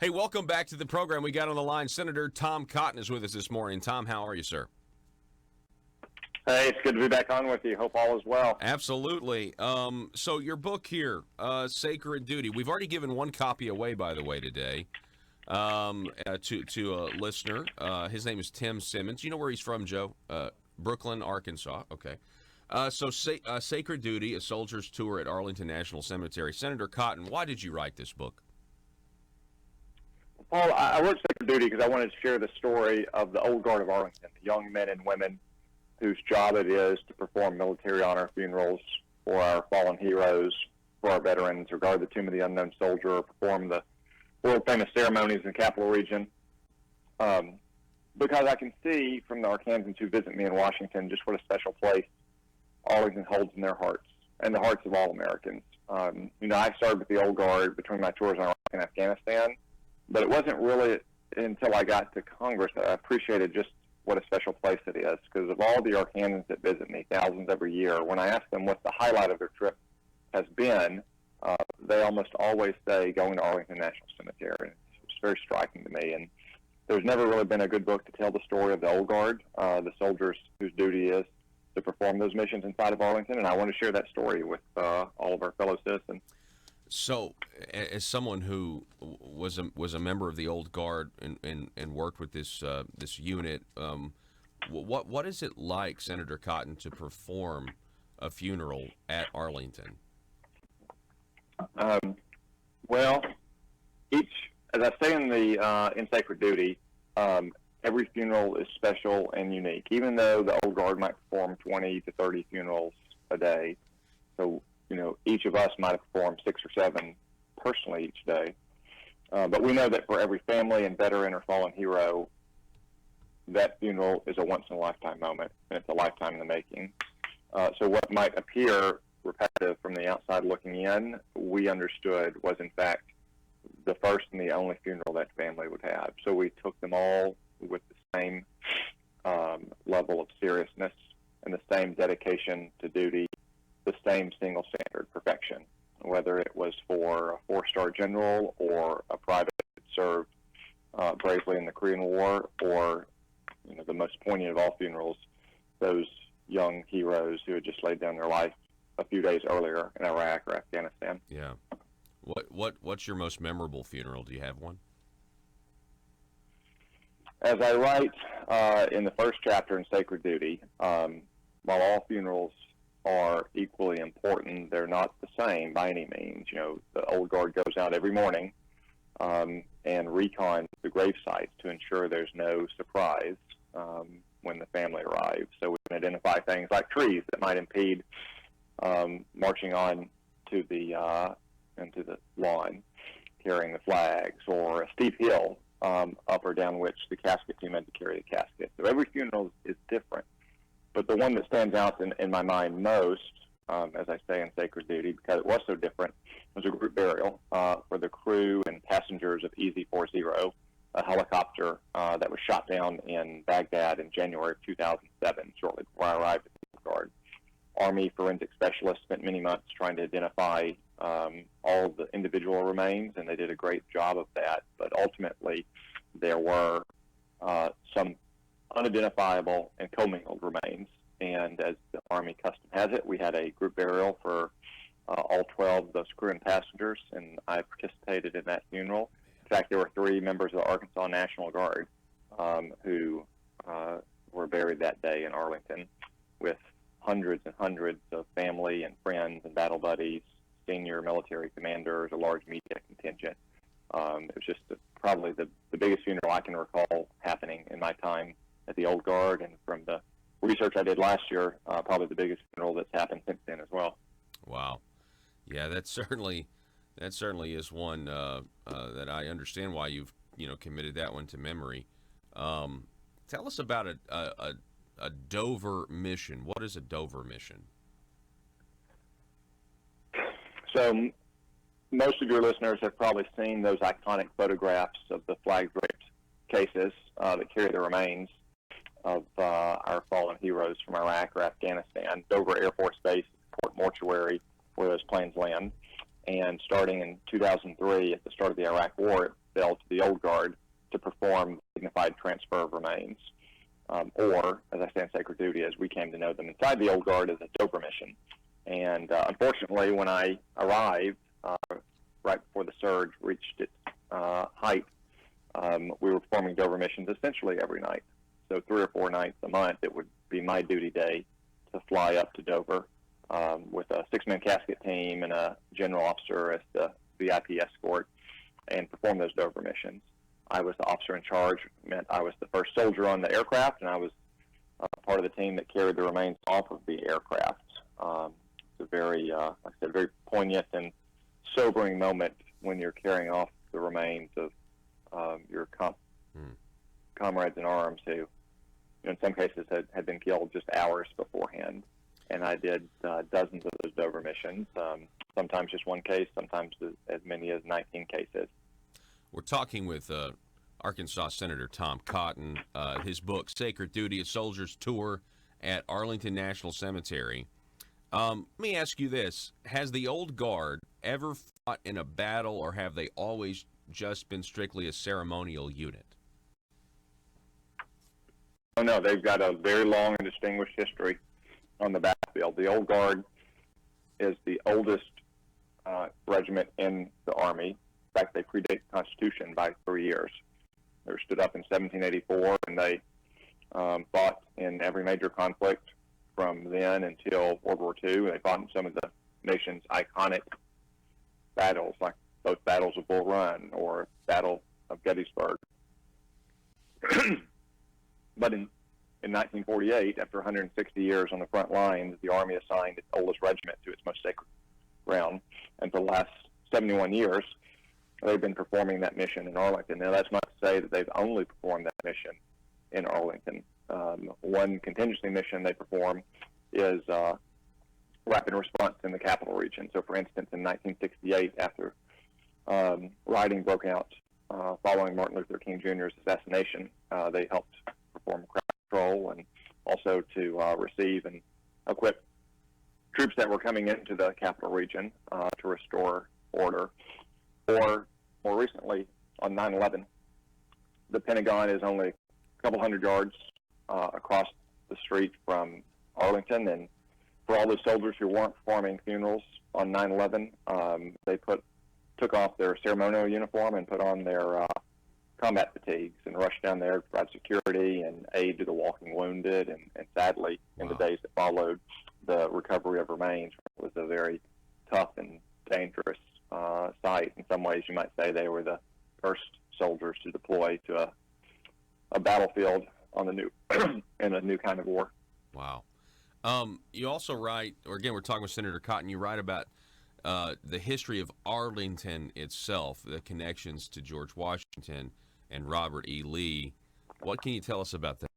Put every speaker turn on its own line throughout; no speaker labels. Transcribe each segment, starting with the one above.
Hey, welcome back to the program. We got on the line Senator Tom Cotton is with us this morning. Tom, how are you, sir?
Hey, it's good to be back on with you. Hope all is well.
Absolutely. So your book here, Sacred Duty. We've already given one copy away, by the way, today to a listener. His name is Tim Simmons. You know where he's from, Joe? Brooklyn, Arkansas. Okay. Sacred Duty, a soldier's tour at Arlington National Cemetery. Senator Cotton, why did you write this book?
Paul, I wrote Sacred Duty because I wanted to share the story of the Old Guard of Arlington, the young men and women whose job it is to perform military honor funerals for our fallen heroes, for our veterans, or guard the tomb of the unknown soldier, or perform the world-famous ceremonies in the capital region. Because I can see from the Arkansans who visit me in Washington just what a special place Arlington holds in their hearts and the hearts of all Americans. I started with the Old Guard between my tours in Iraq and Afghanistan, but it wasn't really until I got to Congress that I appreciated just what a special place it is, because of all the Arkansans that visit me, thousands every year, when I ask them what the highlight of their trip has been, they almost always say going to Arlington National Cemetery. It's very striking to me, and there's never really been a good book to tell the story of the Old Guard, the soldiers whose duty is to perform those missions inside of Arlington, and I want to share that story with all of our fellow citizens.
So, as someone who was a member of the Old Guard and worked with this unit, what is it like, Senator Cotton, to perform a funeral at Arlington?
Well, as I say in Sacred Duty, every funeral is special and unique. Even though the Old Guard might perform 20 to 30 funerals a day, so each of us might have performed 6 or 7 personally each day. But we know that for every family and veteran or fallen hero, that funeral is a once-in-a-lifetime moment, and it's a lifetime in the making. So what might appear repetitive from the outside looking in, we understood was, in fact, the first and the only funeral that family would have. So we took them all with the same level of seriousness and the same dedication to duty, the same single standard, perfection, whether it was for a 4-star general or a private that served bravely in the Korean War, or the most poignant of all funerals, those young heroes who had just laid down their life a few days earlier in Iraq or Afghanistan.
Yeah. What's your most memorable funeral? Do you have one?
As I write in the first chapter in Sacred Duty, while all funerals are equally important, they're not the same by any means. The Old Guard goes out every morning and recons the grave sites to ensure there's no surprise when the family arrives. So we can identify things like trees that might impede marching on to the into the lawn, carrying the flags, or a steep hill up or down which the casket team had to carry the casket. So every funeral is different. But the one that stands out in my mind most, as I say in Sacred Duty, because it was so different, was a group burial for the crew and passengers of EZ-40, a helicopter that was shot down in Baghdad in January of 2007, shortly before I arrived at the Coast Guard. Army forensic specialists spent many months trying to identify all of the individual remains, and they did a great job of that. But ultimately, there were some unidentifiable and commingled remains. And as the Army custom has it, we had a group burial for all 12 of those crew and passengers, and I participated in that funeral. In fact, there were 3 members of the Arkansas National Guard who were buried that day in Arlington, with hundreds and hundreds of family and friends and battle buddies, senior military commanders, a large media contingent. It was just probably the biggest funeral I can recall happening in my time at the Old Guard, and from the research I did last year, probably the biggest funeral that's happened since then as well.
Wow. Yeah, that certainly is one that I understand why you've committed that one to memory. Tell us about a Dover mission. What is a Dover mission? So
most of your listeners have probably seen those iconic photographs of the flag-draped cases that carry the remains of our fallen heroes from Iraq or Afghanistan. Dover Air Force Base, Port Mortuary, where those planes land. And starting in 2003, at the start of the Iraq War, battlefield to the Old Guard to perform dignified transfer of remains, or, as I say in Sacred Duty, as we came to know them inside the Old Guard, as a Dover mission. And unfortunately, when I arrived, right before the surge reached its height, we were performing Dover missions essentially every night. So 3 or 4 nights a month, it would be my duty day to fly up to Dover with a 6-man casket team and a general officer as the VIP escort and perform those Dover missions. I was the officer in charge, meant I was the first soldier on the aircraft, and I was part of the team that carried the remains off of the aircraft. It's a very, like I said, very poignant and sobering moment when you're carrying off the remains of your comrades in arms who, in some cases, had been killed just hours beforehand. And I did dozens of those Dover missions, sometimes just one case, sometimes as many as 19 cases.
We're talking with Arkansas Senator Tom Cotton. His book, Sacred Duty, A Soldier's Tour at Arlington National Cemetery. Let me ask you this. Has the Old Guard ever fought in a battle, or have they always just been strictly a ceremonial unit?
Oh, no, they've got a very long and distinguished history on the battlefield. The Old Guard is the oldest regiment in the Army. In fact, they predate the Constitution by 3 years. They were stood up in 1784, and they fought in every major conflict from then until World War II. They fought in some of the nation's iconic battles, like both battles of Bull Run or Battle of Gettysburg. But in 1948, after 160 years on the front lines, the Army assigned its oldest regiment to its most sacred ground. And for the last 71 years, they've been performing that mission in Arlington. Now, that's not to say that they've only performed that mission in Arlington. One contingency mission they perform is rapid response in the capital region. So, for instance, in 1968, after rioting broke out following Martin Luther King Jr.'s assassination, they helped perform crowd control and also to receive and equip troops that were coming into the capital region to restore order. Or more recently, on 9/11, the Pentagon is only a couple hundred yards across the street from Arlington, and for all those soldiers who weren't performing funerals on 9/11, they took off their ceremonial uniform and put on their combat fatigues and rushed down there to provide security and aid to the walking wounded. And sadly, in the days that followed, the recovery of remains was a very tough and dangerous sight. In some ways, you might say they were the first soldiers to deploy to a battlefield on the new in a new kind of war.
Wow. You also write, or again, we're talking with Senator Cotton, you write about the history of Arlington itself, the connections to George Washington and Robert E. Lee. What can you tell us about that?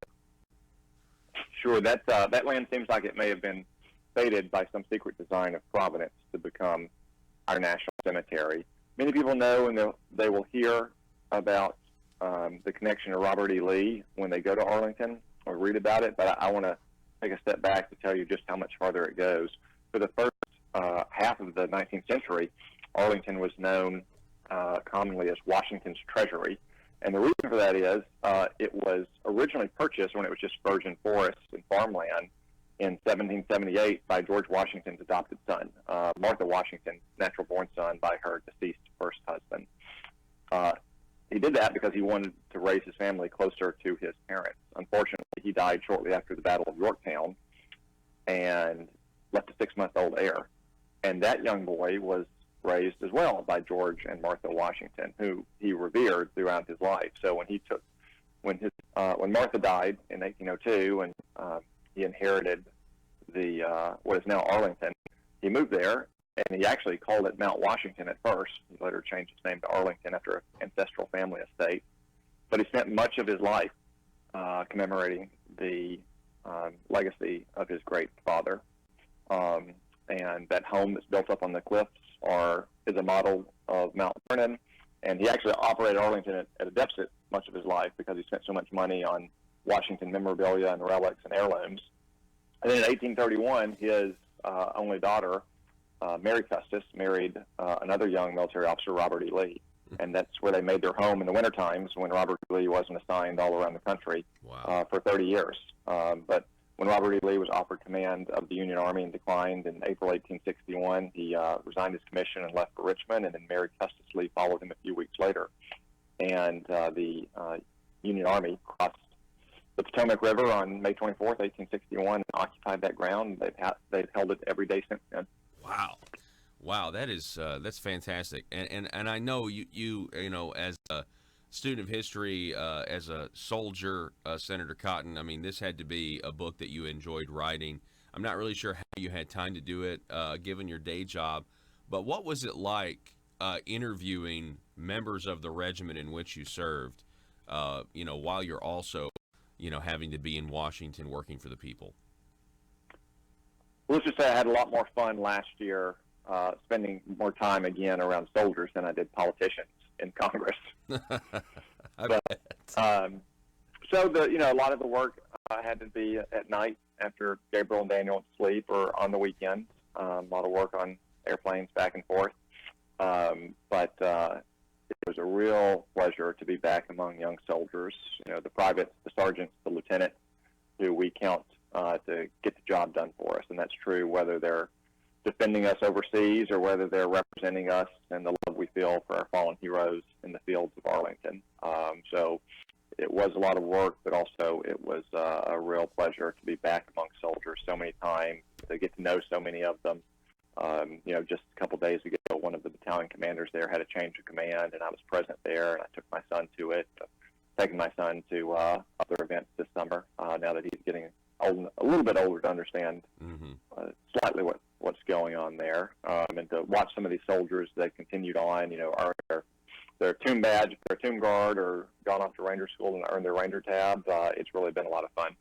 Sure. That land seems like it may have been fated by some secret design of Providence to become our national cemetery. Many people know, and they will hear about the connection to Robert E. Lee when they go to Arlington or read about it, but I want to take a step back to tell you just how much farther it goes. For the first half of the 19th century, Arlington was known commonly as Washington's Treasury. And the reason for that is it was originally purchased when it was just virgin forests and farmland in 1778 by George Washington's adopted son, Martha Washington, natural-born son by her deceased first husband. He did that because he wanted to raise his family closer to his parents. Unfortunately, he died shortly after the Battle of Yorktown and left a 6-month-old heir. And that young boy was raised as well by George and Martha Washington, who he revered throughout his life. So when Martha died in 1802, and he inherited what is now Arlington, he moved there, and he actually called it Mount Washington at first. He later changed his name to Arlington after an ancestral family estate. But he spent much of his life commemorating the legacy of his great father. And that home that's built up on the cliffs is a model of Mount Vernon. And he actually operated Arlington at a deficit much of his life because he spent so much money on Washington memorabilia and relics and heirlooms. And then in 1831, his only daughter, Mary Custis, married another young military officer, Robert E. Lee. and that's where they made their home in the winter times when Robert E. Lee wasn't assigned all around the country for 30 years. But when Robert E. Lee was offered command of the Union Army and declined in April 1861, he resigned his commission and left for Richmond, and then Mary Custis Lee followed him a few weeks later. And the Union Army crossed the Potomac River on May 24th, 1861, and occupied that ground. They've held it every day since then.
Wow, that's fantastic. And I know you know, as a student of history, as a soldier, Senator Cotton, I mean, this had to be a book that you enjoyed writing. I'm not really sure how you had time to do it, given your day job, but what was it like interviewing members of the regiment in which you served, you know, while you're also, you know, having to be in Washington working for the people?
Let's just say I had a lot more fun last year spending more time again around soldiers than I did politicians in Congress. So a lot of the work had to be at night after Gabriel and Daniel sleep, or on the weekends. A lot of work on airplanes back and forth. But it was a real pleasure to be back among young soldiers. You know, the privates, the sergeants, the lieutenants, who we count to get the job done for us. And that's true whether they're defending us overseas or whether they're representing us and the love we feel for our fallen heroes in the fields of Arlington. So it was a lot of work, but also it was a real pleasure to be back among soldiers so many times, to get to know so many of them. You know, just a couple days ago, one of the battalion commanders there had a change of command, and I was present there, and I took my son to it. Taking my son to other events this summer, now that he's getting old, a little bit older to understand slightly what's going on there, and to watch some of these soldiers that continued on, you know, earn their tomb badge, their tomb guard, or gone off to Ranger School and earned their Ranger tab. It's really been a lot of fun.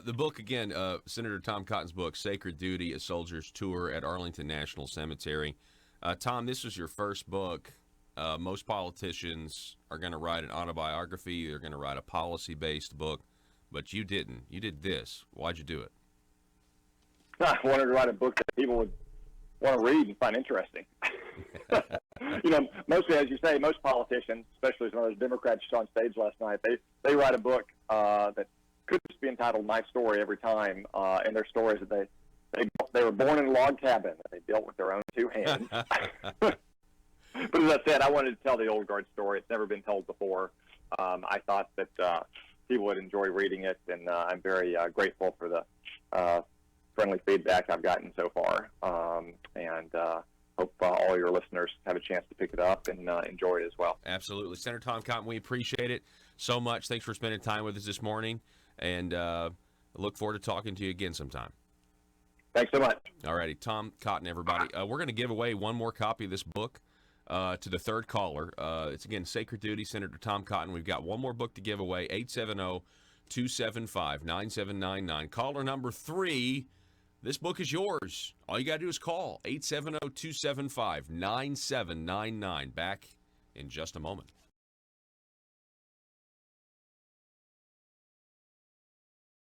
The book, again, Senator Tom Cotton's book, Sacred Duty, A Soldier's Tour at Arlington National Cemetery. Tom, this was your first book. Most politicians are going to write an autobiography. They're going to write a policy-based book, but you didn't. You did this. Why'd you do it?
I wanted to write a book that people would want to read and find interesting. You know, mostly, as you say, most politicians, especially some of those Democrats you saw on stage last night, they write a book that could just be entitled "My Story" every time, and their stories that they were born in a log cabin that they built with their own two hands. But as I said, I wanted to tell the Old Guard story. It's never been told before. I thought that people would enjoy reading it, and I'm very grateful for the friendly feedback I've gotten so far, and hope all your listeners have a chance to pick it up and enjoy it as well.
Absolutely. Senator Tom Cotton, we appreciate it so much. Thanks for spending time with us this morning, and look forward to talking to you again sometime.
Thanks so much.
All righty. Tom Cotton, everybody. We're going to give away one more copy of this book to the third caller. It's, again, Sacred Duty, Senator Tom Cotton. We've got one more book to give away, 870-275-9799. Caller number 3, this book is yours. All you got to do is call, 870-275-9799. Back in just a moment.